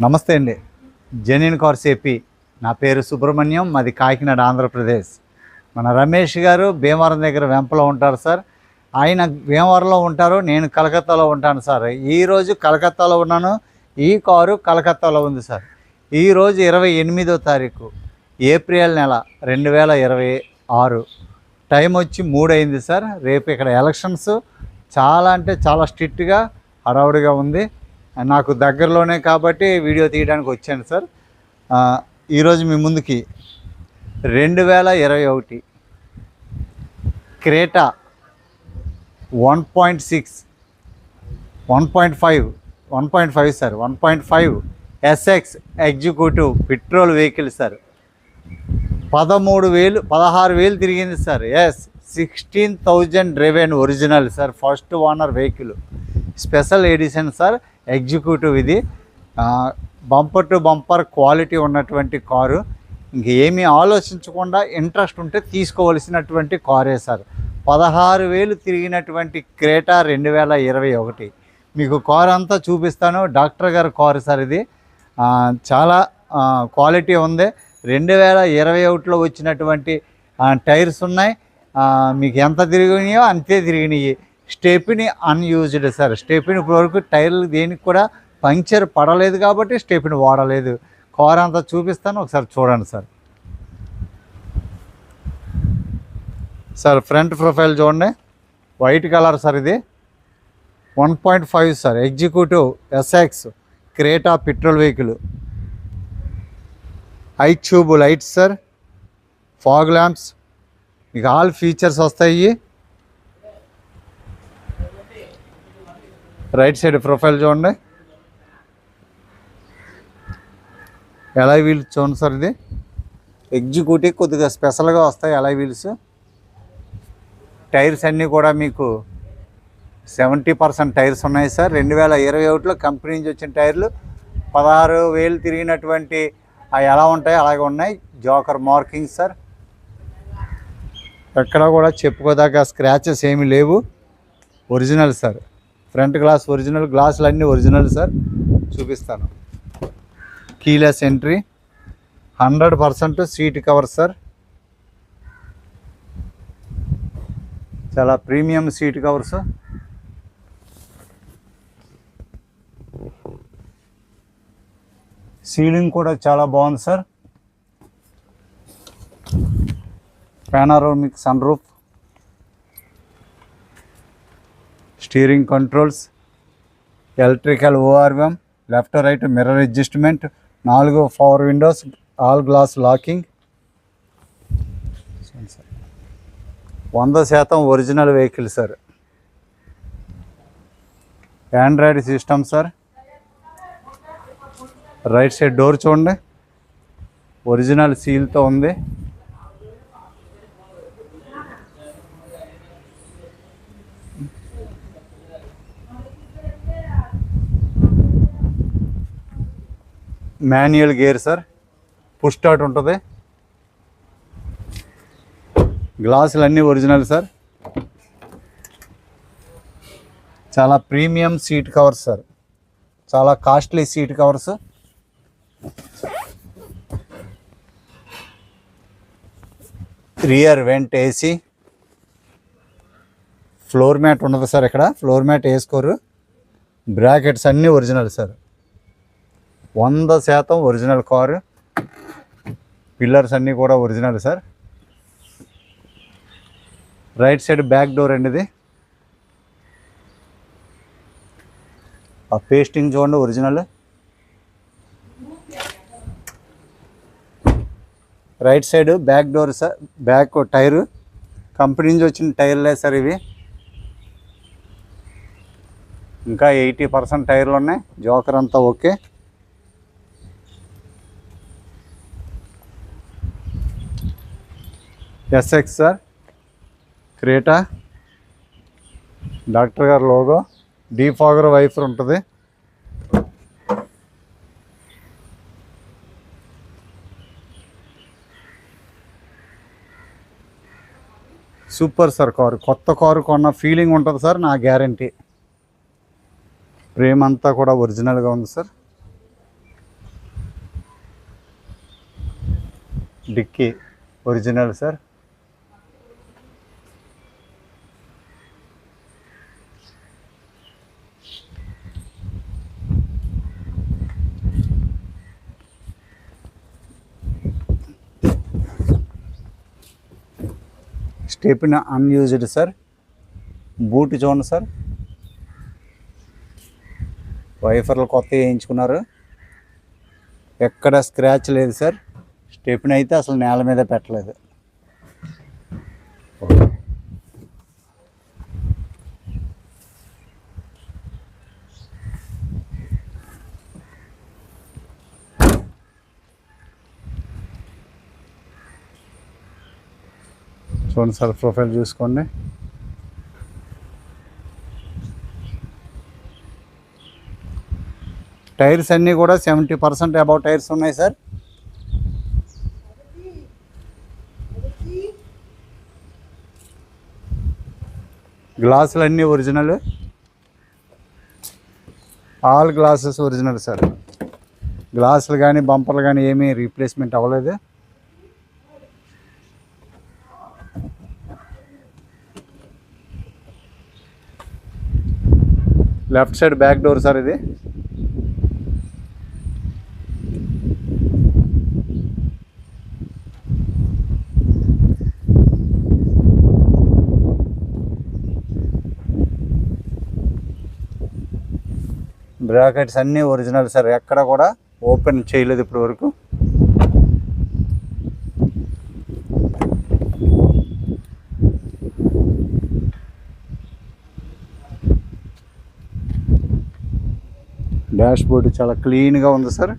నమస్తే అండి. Genuine cars AP. నా పేరు సుబ్రహ్మణ్యం, మాది కాకినాడ, ఆంధ్రప్రదేశ్. మన రమేష్ గారు భీమవరం దగ్గర వెంపలో ఉంటారు సార్. ఆయన భీమవరంలో ఉంటారు, నేను కలకత్తాలో ఉంటాను సార్. ఈరోజు కలకత్తాలో ఉన్నాను. ఈ కారు కలకత్తాలో ఉంది సార్. ఈరోజు 28వ తారీఖు ఏప్రిల్ నెల 2026. టైం వచ్చి 3 అయింది సార్. రేపు ఇక్కడ ఎలక్షన్స్ చాలా అంటే చాలా స్ట్రిక్ట్గా హడావుడిగా ఉంది. నాకు దగ్గరలోనే కాబట్టి వీడియో తీయడానికి వచ్చాను సార్. ఈరోజు మీ ముందుకి 2021 Creta 1.6 1.5 sir, 1.5 SX executive petrol vehicle sir. 16,000 తిరిగింది sir. 16,000 driven original sir. First owner vehicle, special edition sir, executive. ఇది బంపర్ టు బంపర్ క్వాలిటీ ఉన్నటువంటి కారు. ఇంకేమీ ఆలోచించకుండా ఇంట్రెస్ట్ ఉంటే తీసుకోవలసినటువంటి కారే సార్. 16,000 తిరిగినటువంటి క్రేటా 2021. మీకు కారు అంతా చూపిస్తాను. డాక్టర్ గారి కారు సార్ ఇది. చాలా క్వాలిటీ ఉంది. 2021లో వచ్చినటువంటి టైర్స్ ఉన్నాయి. మీకు ఎంత తిరిగినాయో అంతే తిరిగినాయి. Stepney unused sir. స్టెప్ని ఇప్పటివరకు టైర్లు దేనికి కూడా పంక్చర్ పడలేదు కాబట్టి స్టెప్ని వాడలేదు. కార్ అంతా చూపిస్తాను, ఒకసారి చూడండి సార్. సార్ ఫ్రంట్ ప్రొఫైల్ చూడండి, వైట్ కలర్ సార్. ఇది 1.5 sir, executive SX Creta petrol vehicle. I tube lights sir, fog lamps, మీకు ఆల్ ఫీచర్స్ వస్తాయి. రైట్ సైడ్ ప్రొఫైల్ చూడండి, ఎలాయ్ వీల్స్ చూడండి సార్. ఇది ఎగ్జిక్యూటివ్ కొద్దిగా స్పెషల్గా వస్తాయి ఎలాయ్ వీల్స్. టైర్స్ అన్నీ కూడా మీకు 70% టైర్స్ ఉన్నాయి సార్. 2021లో కంపెనీ నుంచి వచ్చిన టైర్లు. 16,000 తిరిగినటువంటి అవి ఎలా ఉంటాయి అలాగే ఉన్నాయి. Joker marking sir. ఎక్కడ కూడా చెప్పుకోదాకా స్క్రాచెస్ ఏమీ లేవు. Original sir. Front glass original, గ్లాసులు అన్నీ ఒరిజినల్ సార్. చూపిస్తాను. Keyless entry, 100% seat cover sir. చాలా ప్రీమియం సీట్ కవర్స్. సీలింగ్ కూడా చాలా బాగుంది sir. Panoramic sun roof, steering controls, electrical ORM, left right mirror adjustment, 4 power windows, all glass locking. 100% original vehicle sir. Android system sir. Right side door చూడండి, original సీల్తో ఉంది. Manual gear sir, push start ఉంటుంది. గ్లాసులు అన్నీ original sir. చాలా premium seat covers sir, చాలా costly seat covers. Rear vent AC, floor mat ఉండదు sir. ఇక్కడ ఫ్లోర్ మ్యాట్ వేసుకోరు. బ్రాకెట్స్ అన్నీ original sir. 100% original car. Pillars అన్నీ కూడా original sir. Right side back door అండి ఇది. ఆ పేస్టింగ్ చూడండి original. Right side back door sir. Back tyre company నుంచి వచ్చిన టైర్లే సార్ ఇవి. ఇంకా 80% టైర్లు ఉన్నాయి. జోకర్ అంతా okay. SX sir, Creta, doctor గారు లోగో, డీఫాగర్ వైఫర్ ఉంటుంది. Super sir car. కొత్త కారు కొన్న ఫీలింగ్ ఉంటుంది సార్, నా గ్యారంటీ. ఫ్రేమ్ అంతా కూడా ఒరిజినల్గా ఉంది సార్. డిక్కీ original sir. Stepney unused sir. Boot చూడండి సార్, వైఫర్లు కొత్త వేయించుకున్నారు, ఎక్కడ స్క్రాచ్ లేదు సార్. స్టెప్ని అయితే అసలు నేల మీద పెట్టలేదు. చూడండి సార్, ప్రొఫైల్ చూసుకోండి. టైర్స్ అన్నీ కూడా 70% అబౌవ్ టైర్స్ ఉన్నాయి సార్. గ్లాసులు అన్నీ original, all glasses original sir. గ్లాసులు కానీ బంపర్లు కానీ ఏమీ రీప్లేస్మెంట్ అవ్వలేదు. Left side back door sir ఇది. బ్రాకెట్స్ అన్నీ ఒరిజినల్ సార్, ఎక్కడ కూడా ఓపెన్ చేయలేదు ఇప్పటి వరకు. డాష్ బోర్డు చాలా క్లీన్గా ఉంది sir.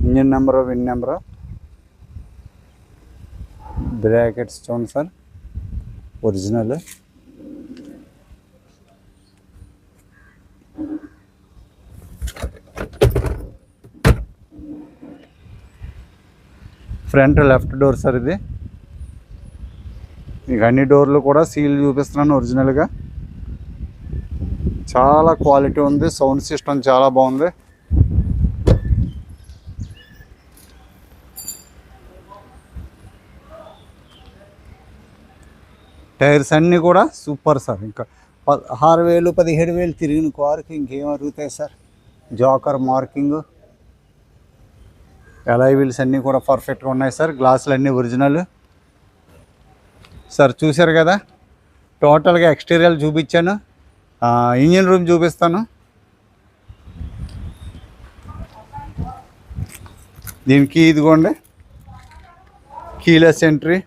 Engine number, VIN number, brackets చూడండి sir, original. Front left door sir ఇది. మీకు అన్ని డోర్లు కూడా సీల్ చూపిస్తున్నాను ఒరిజినల్గా. చాలా క్వాలిటీ ఉంది, సౌండ్ సిస్టమ్ చాలా బాగుంది. టైర్స్ అన్నీ కూడా సూపర్ సార్. ఇంకా 16,000 17,000 తిరిగిన కారుకి ఇంకేం అరుగుతాయి sir. Joker marking, alloy wheels అన్నీ కూడా పర్ఫెక్ట్గా ఉన్నాయి సార్. గ్లాసులు అన్నీ ఒరిజినల్ సార్. చూశారు కదా, టోటల్గా ఎక్స్టీరియర్ చూపించాను. ఇంజిన్ రూమ్ చూపిస్తాను. దీనికి ఇదిగోండి keyless entry.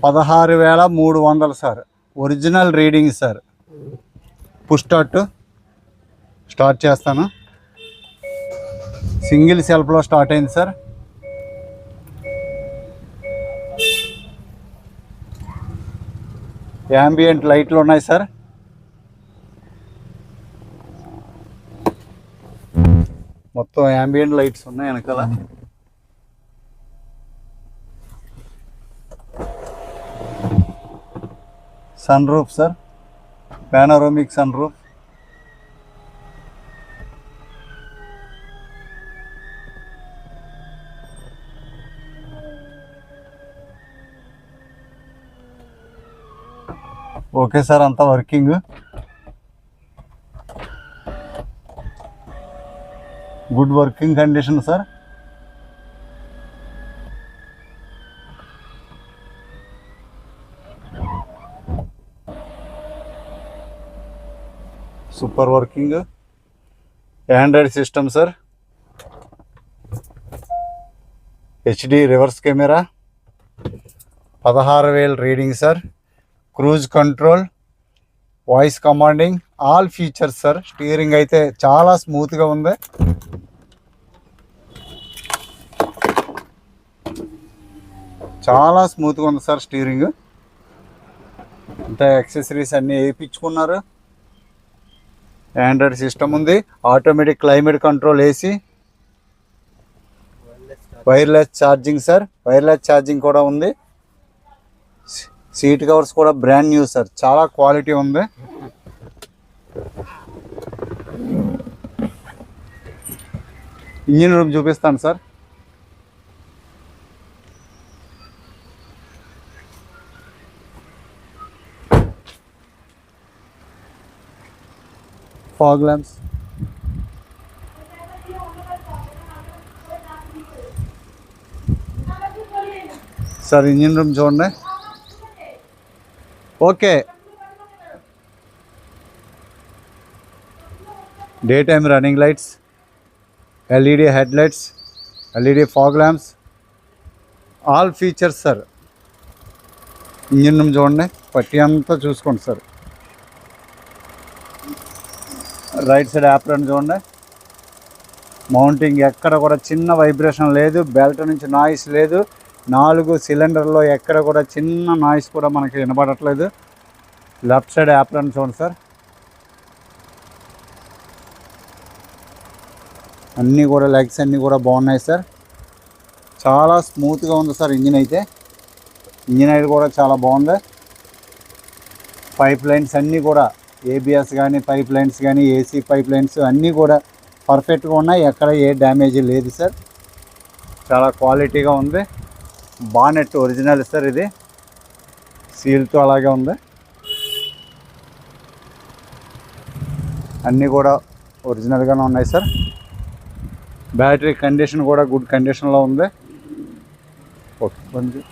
$16,300 sir. Original reading sir. Push start చేస్తాను. సింగిల్ సెల్ఫ్లో స్టార్ట్ అయింది సార్. యాంబియంట్ లైట్లు ఉన్నాయి సార్. మొత్తం యాంబియంట్ లైట్స్ ఉన్నాయి వెనకాల. Sun roof sir, panoramic sun roof. Okay sir, అంతా working. Good working condition sir. Super working. Android system sir. HD reverse camera. 16,000 reading sir. Cruise control, voice commanding, all features sir. Steering అయితే చాలా స్మూత్గా ఉంది. చాలా స్మూత్గా ఉంది sir steering. అంతా accessories అన్నీ వేయించుకున్నారు. ఆండ్రాయిడ్ సిస్టమ్ ఉంది. Automatic climate control, AC, wireless charging sir. Wireless charging కూడా ఉంది. సీట్ కవర్స్ కూడా బ్రాండ్ న్యూ సార్. చాలా క్వాలిటీ ఉంది. ఇంజిన్ రూమ్ చూపిస్తాను sir. Fog lamps, sir engine room చూడండి. Okay, day time running lights, LED head lights, LED fog lamps, all features sir. Engine room చూడండి, పట్టి అంతా చూసుకోండి సార్. రైట్ సైడ్ యాప్రాన్ చూడండి, mounting ఎక్కడ కూడా చిన్న వైబ్రేషన్ లేదు, బెల్ట్ నుంచి నాయిస్ లేదు, 4 సిలిండర్లో ఎక్కడ కూడా చిన్న నాయిస్ కూడా మనకి వినపడట్లేదు. లెఫ్ట్ సైడ్ యాప్రాన్ చూడండి సార్. అన్నీ కూడా లెగ్స్ అన్నీ కూడా బాగున్నాయి సార్. చాలా స్మూత్గా ఉంది సార్ ఇంజిన్ అయితే. ఇంజిన్ అయితే కూడా చాలా బాగుంది. పైప్ లైన్స్ అన్నీ కూడా ఏబిఎస్ కానీ పైప్ లైన్స్ కానీ ఏసీ పైప్ లైన్స్ అన్నీ కూడా పర్ఫెక్ట్గా ఉన్నాయి. ఎక్కడ ఏ డ్యామేజ్ లేదు సార్. చాలా క్వాలిటీగా ఉంది. బానెట్ ఒరిజినల్ సార్, ఇది సీల్తో అలాగే ఉంది. అన్నీ కూడా ఒరిజినల్గానే ఉన్నాయి సార్. బ్యాటరీ కండిషన్ కూడా గుడ్ కండిషన్లో ఉంది. ఓకే బండి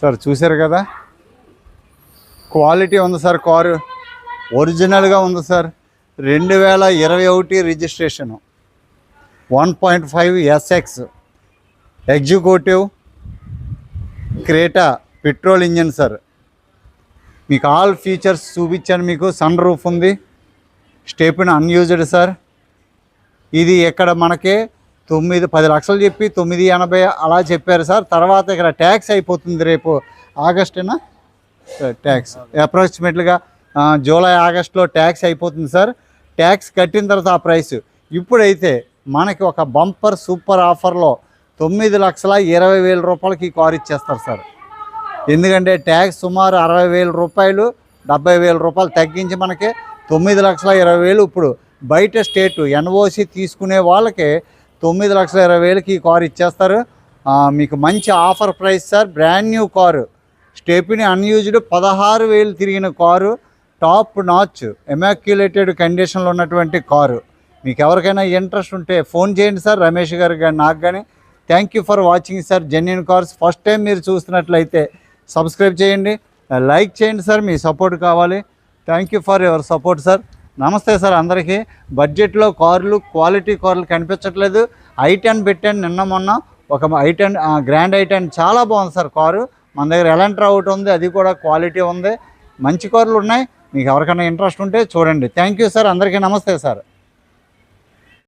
సార్, చూశారు కదా, క్వాలిటీ ఉంది సార్. కారు ఒరిజినల్గా ఉంది sir. 2021 registration, 1.5 SX executive Creta petrol engine sir. మీకు ఆల్ ఫీచర్స్ చూపించాను. మీకు సన్ రూఫ్ ఉంది, స్టెప్ని అన్యూజ్డ్ సార్. ఇది ఇక్కడ మనకి 9-10 లక్షలు చెప్పి 980 అలా చెప్పారు సార్. తర్వాత ఇక్కడ ట్యాక్స్ అయిపోతుంది. రేపు ఆగస్టునా ట్యాక్స్ అప్రాక్సిమేట్లీగా జూలై ఆగస్టులో ట్యాక్స్ అయిపోతుంది సార్. ట్యాక్స్ కట్టిన తర్వాత ఆ ప్రైస్. ఇప్పుడైతే మనకి ఒక బంపర్ సూపర్ ఆఫర్లో 9,20,000 రూపాయలకి కారు ఇచ్చేస్తారు సార్. ఎందుకంటే ట్యాక్స్ సుమారు 60,000 రూపాయలు, 70,000 రూపాయలు తగ్గించి మనకి 9,20,000 ఇప్పుడు బయట స్టేటు ఎన్ఓసి తీసుకునే వాళ్ళకి 9,20,000కి ఈ కారు ఇచ్చేస్తారు. మీకు మంచి offer price sir. Brand new car, stepney unused, 16,000 తిరిగిన కారు, టాప్ నాచ్ ఎమాక్యులేటెడ్ కండిషన్లో ఉన్నటువంటి కారు. మీకు ఎవరికైనా ఇంట్రెస్ట్ ఉంటే ఫోన్ చేయండి సార్, రమేష్ గారు కానీ నాకు కానీ. Thank you for watching sir genuine cars. First time మీరు చూస్తున్నట్లయితే సబ్స్క్రైబ్ చేయండి, లైక్ చేయండి సార్. మీ సపోర్ట్ కావాలి. Thank you for your support sir. నమస్తే సార్ అందరికీ. బడ్జెట్లో కార్లు, క్వాలిటీ కార్లు కనిపించట్లేదు. i10 పెట్టాను నిన్న మొన్న. ఒక i10 గ్రాండ్ i10 చాలా బాగుంది సార్ కారు. మన దగ్గర ఎలాంట్రా ఒకటి ఉంది, అది కూడా క్వాలిటీ ఉంది. మంచి కార్లు ఉన్నాయి. మీకు ఎవరికైనా ఇంట్రెస్ట్ ఉంటే చూడండి. థ్యాంక్ యూ సార్ అందరికీ. నమస్తే సార్.